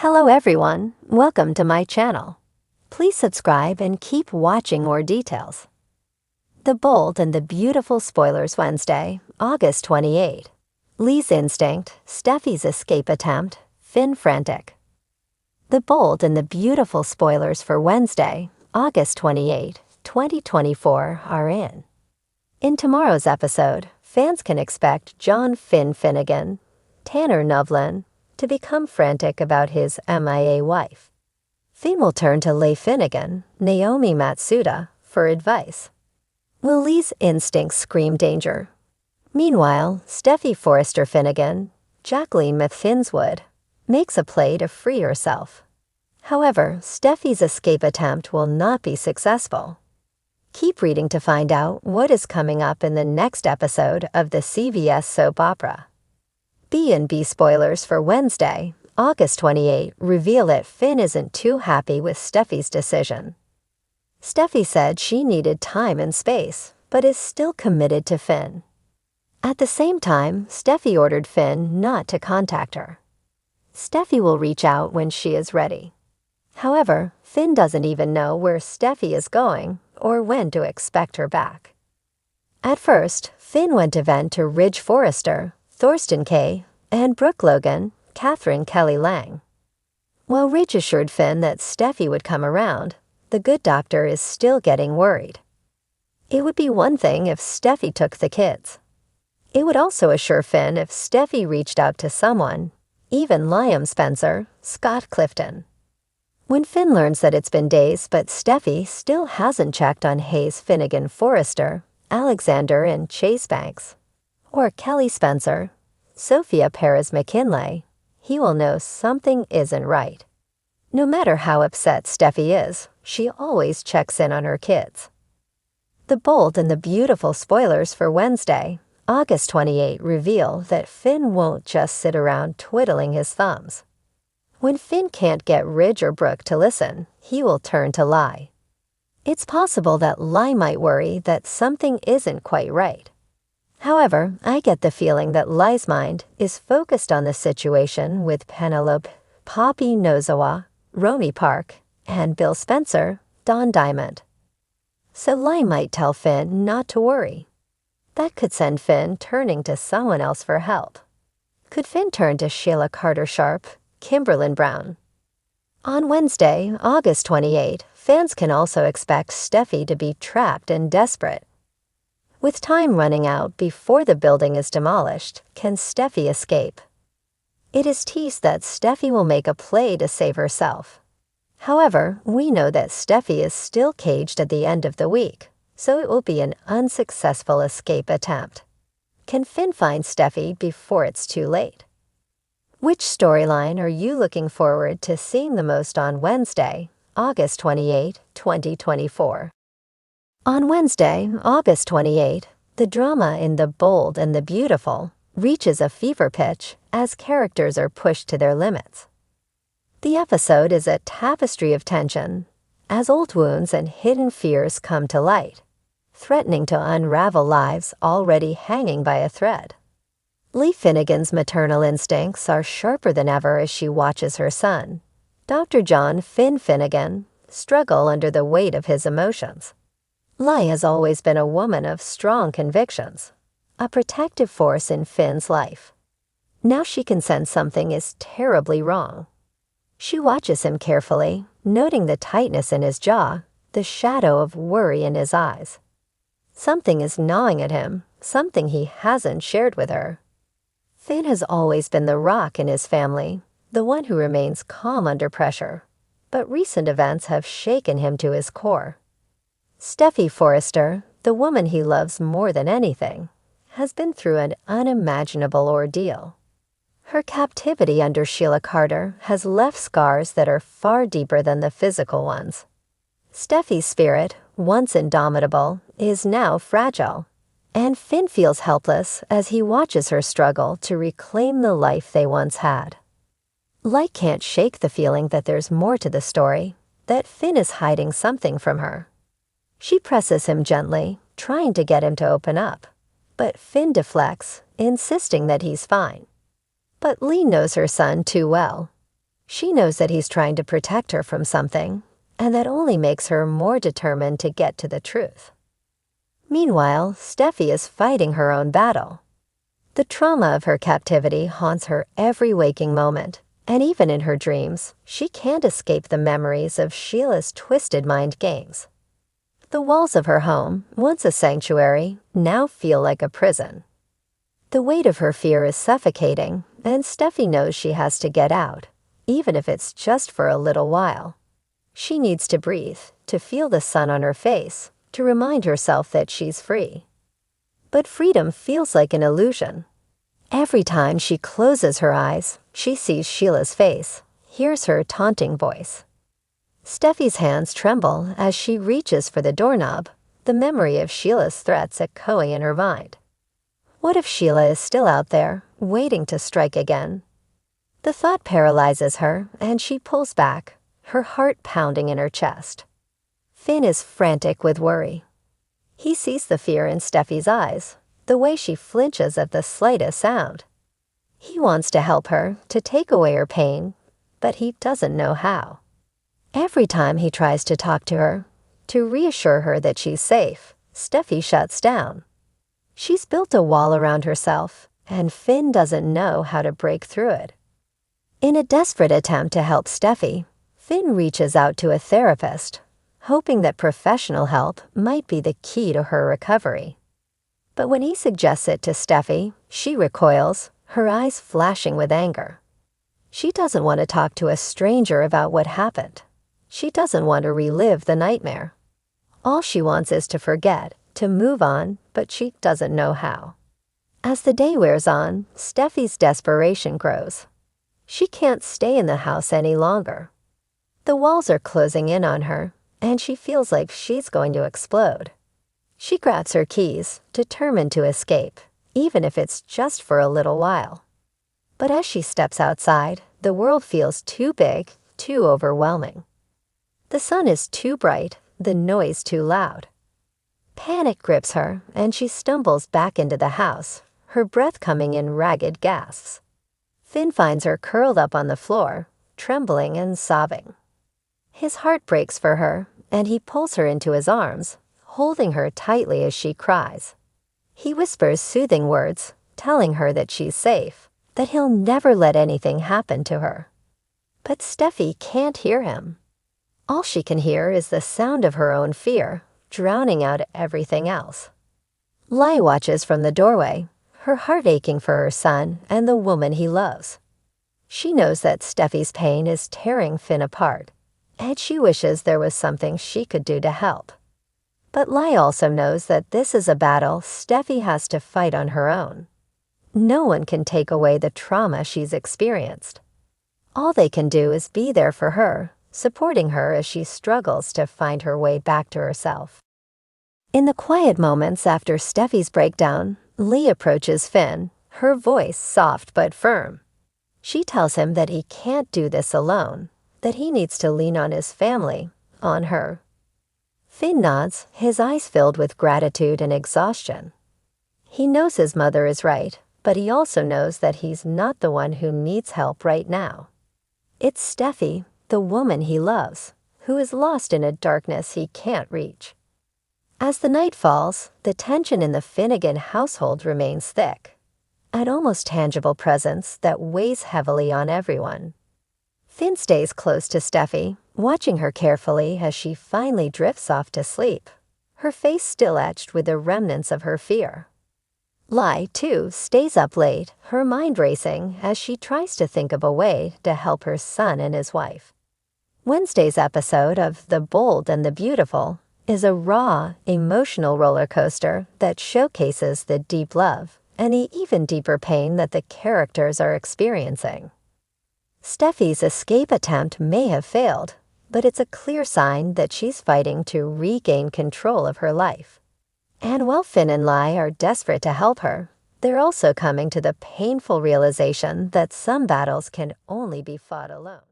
Hello everyone, welcome to my channel. Please subscribe and keep watching more details. The Bold and the Beautiful spoilers Wednesday, August 28. Lee's instinct, Steffy's escape attempt, Finn frantic. The Bold and the Beautiful spoilers for Wednesday, August 28, 2024 are in. In tomorrow's episode, fans can expect John Finn Finnegan, Tanner Novlin, to become frantic about his MIA wife. Finn will turn to Leigh Finnegan, Naomi Matsuda, for advice. Will Lee's instincts scream danger? Meanwhile, Steffy Forrester Finnegan, Jacqueline Finswood, makes a play to free herself. However, Steffy's escape attempt will not be successful. Keep reading to find out what is coming up in the next episode of the CBS soap opera. B&B spoilers for Wednesday, August 28 reveal that Finn isn't too happy with Steffy's decision. Steffy said she needed time and space, but is still committed to Finn. At the same time, Steffy ordered Finn not to contact her. Steffy will reach out when she is ready. However, Finn doesn't even know where Steffy is going or when to expect her back. At first, Finn went to vent to Ridge Forrester, Thorsten Kaye, and Brooke Logan, Catherine Kelly Lang. While Ridge assured Finn that Steffy would come around, the good doctor is still getting worried. It would be one thing if Steffy took the kids. It would also assure Finn if Steffy reached out to someone, even Liam Spencer, Scott Clifton. When Finn learns that it's been days but Steffy still hasn't checked on Hayes Finnegan Forrester, Alexander and Chase Banks, or Kelly Spencer, Sophia Perez McKinley, he will know something isn't right. No matter how upset Steffy is, she always checks in on her kids. The Bold and the Beautiful spoilers for Wednesday, August 28 reveal that Finn won't just sit around twiddling his thumbs. When Finn can't get Ridge or Brooke to listen, he will turn to Lie. It's possible that Lie might worry that something isn't quite right. However, I get the feeling that Lie's mind is focused on the situation with Penelope, Poppy Nozawa, Romy Park, and Bill Spencer, Don Diamond. So Lie might tell Finn not to worry. That could send Finn turning to someone else for help. Could Finn turn to Sheila Carter-Sharp, Kimberlyn Brown? On Wednesday, August 28, fans can also expect Steffy to be trapped and desperate. With time running out before the building is demolished, can Steffy escape? It is teased that Steffy will make a play to save herself. However, we know that Steffy is still caged at the end of the week, so it will be an unsuccessful escape attempt. Can Finn find Steffy before it's too late? Which storyline are you looking forward to seeing the most on Wednesday, August 28, 2024? On Wednesday, August 28, the drama in The Bold and the Beautiful reaches a fever pitch as characters are pushed to their limits. The episode is a tapestry of tension as old wounds and hidden fears come to light, threatening to unravel lives already hanging by a thread. Leigh Finnegan's maternal instincts are sharper than ever as she watches her son, Dr. John Finn Finnegan, struggle under the weight of his emotions. Leigh has always been a woman of strong convictions, a protective force in Finn's life. Now she can sense something is terribly wrong. She watches him carefully, noting the tightness in his jaw, the shadow of worry in his eyes. Something is gnawing at him, something he hasn't shared with her. Finn has always been the rock in his family, the one who remains calm under pressure, but recent events have shaken him to his core. Steffy Forrester, the woman he loves more than anything, has been through an unimaginable ordeal. Her captivity under Sheila Carter has left scars that are far deeper than the physical ones. Steffy's spirit, once indomitable, is now fragile, and Finn feels helpless as he watches her struggle to reclaim the life they once had. Light can't shake the feeling that there's more to the story, that Finn is hiding something from her. She presses him gently, trying to get him to open up, but Finn deflects, insisting that he's fine. But Leigh knows her son too well. She knows that he's trying to protect her from something, and that only makes her more determined to get to the truth. Meanwhile, Steffi is fighting her own battle. The trauma of her captivity haunts her every waking moment, and even in her dreams, she can't escape the memories of Sheila's twisted mind games. The walls of her home, once a sanctuary, now feel like a prison. The weight of her fear is suffocating, and Steffi knows she has to get out, even if it's just for a little while. She needs to breathe, to feel the sun on her face, to remind herself that she's free. But freedom feels like an illusion. Every time she closes her eyes, she sees Sheila's face, hears her taunting voice. Steffi's hands tremble as she reaches for the doorknob, the memory of Sheila's threats echoing in her mind. What if Sheila is still out there, waiting to strike again? The thought paralyzes her, and she pulls back, her heart pounding in her chest. Finn is frantic with worry. He sees the fear in Steffi's eyes, the way she flinches at the slightest sound. He wants to help her, to take away her pain, but he doesn't know how. Every time he tries to talk to her, to reassure her that she's safe, Steffi shuts down. She's built a wall around herself, and Finn doesn't know how to break through it. In a desperate attempt to help Steffi, Finn reaches out to a therapist, hoping that professional help might be the key to her recovery. But when he suggests it to Steffi, she recoils, her eyes flashing with anger. She doesn't want to talk to a stranger about what happened. She doesn't want to relive the nightmare. All she wants is to forget, to move on, but she doesn't know how. As the day wears on, Steffi's desperation grows. She can't stay in the house any longer. The walls are closing in on her, and she feels like she's going to explode. She grabs her keys, determined to escape, even if it's just for a little while. But as she steps outside, the world feels too big, too overwhelming. The sun is too bright, the noise too loud. Panic grips her, and she stumbles back into the house, her breath coming in ragged gasps. Finn finds her curled up on the floor, trembling and sobbing. His heart breaks for her, and he pulls her into his arms, holding her tightly as she cries. He whispers soothing words, telling her that she's safe, that he'll never let anything happen to her. But Steffi can't hear him. All she can hear is the sound of her own fear, drowning out everything else. Lai watches from the doorway, her heart aching for her son and the woman he loves. She knows that Steffi's pain is tearing Finn apart, and she wishes there was something she could do to help. But Lai also knows that this is a battle Steffi has to fight on her own. No one can take away the trauma she's experienced. All they can do is be there for her, supporting her as she struggles to find her way back to herself. In the quiet moments after Steffi's breakdown, Lee approaches Finn, her voice soft but firm. She tells him that he can't do this alone, that he needs to lean on his family, on her. Finn nods, his eyes filled with gratitude and exhaustion. He knows his mother is right, but he also knows that he's not the one who needs help right now. It's Steffi, the woman he loves, who is lost in a darkness he can't reach. As the night falls, the tension in the Finnegan household remains thick, an almost tangible presence that weighs heavily on everyone. Finn stays close to Steffi, watching her carefully as she finally drifts off to sleep, her face still etched with the remnants of her fear. Lai, too, stays up late, her mind racing as she tries to think of a way to help her son and his wife. Wednesday's episode of The Bold and the Beautiful is a raw, emotional roller coaster that showcases the deep love and the even deeper pain that the characters are experiencing. Steffi's escape attempt may have failed, but it's a clear sign that she's fighting to regain control of her life. And while Finn and Lai are desperate to help her, they're also coming to the painful realization that some battles can only be fought alone.